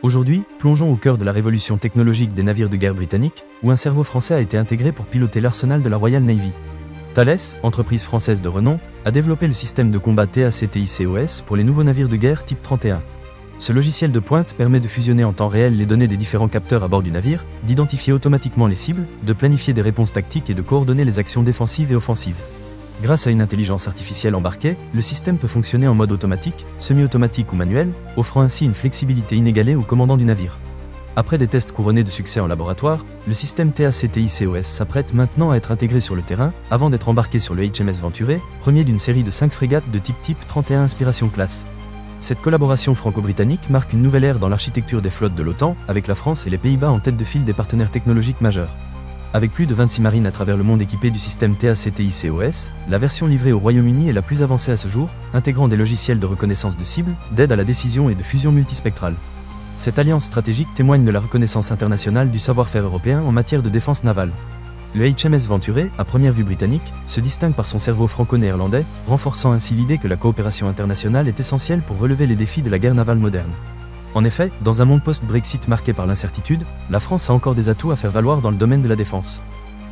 Aujourd'hui, plongeons au cœur de la révolution technologique des navires de guerre britanniques, où un cerveau français a été intégré pour piloter l'arsenal de la Royal Navy. Thales, entreprise française de renom, a développé le système de combat TACTICOS pour les nouveaux navires de guerre type 31. Ce logiciel de pointe permet de fusionner en temps réel les données des différents capteurs à bord du navire, d'identifier automatiquement les cibles, de planifier des réponses tactiques et de coordonner les actions défensives et offensives. Grâce à une intelligence artificielle embarquée, le système peut fonctionner en mode automatique, semi-automatique ou manuel, offrant ainsi une flexibilité inégalée au commandant du navire. Après des tests couronnés de succès en laboratoire, le système TACTICOS s'apprête maintenant à être intégré sur le terrain, avant d'être embarqué sur le HMS Venturé, premier d'une série de 5 frégates de type 31 Inspiration Class. Cette collaboration franco-britannique marque une nouvelle ère dans l'architecture des flottes de l'OTAN, avec la France et les Pays-Bas en tête de file des partenaires technologiques majeurs. Avec plus de 26 marines à travers le monde équipées du système TACTICOS, la version livrée au Royaume-Uni est la plus avancée à ce jour, intégrant des logiciels de reconnaissance de cibles, d'aide à la décision et de fusion multispectrale. Cette alliance stratégique témoigne de la reconnaissance internationale du savoir-faire européen en matière de défense navale. Le HMS Venturé, à première vue britannique, se distingue par son cerveau franco-néerlandais, renforçant ainsi l'idée que la coopération internationale est essentielle pour relever les défis de la guerre navale moderne. En effet, dans un monde post-Brexit marqué par l'incertitude, la France a encore des atouts à faire valoir dans le domaine de la défense.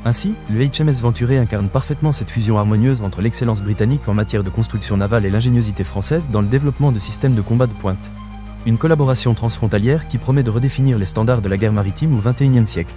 Ainsi, le HMS Venturé incarne parfaitement cette fusion harmonieuse entre l'excellence britannique en matière de construction navale et l'ingéniosité française dans le développement de systèmes de combat de pointe. Une collaboration transfrontalière qui promet de redéfinir les standards de la guerre maritime au XXIe siècle.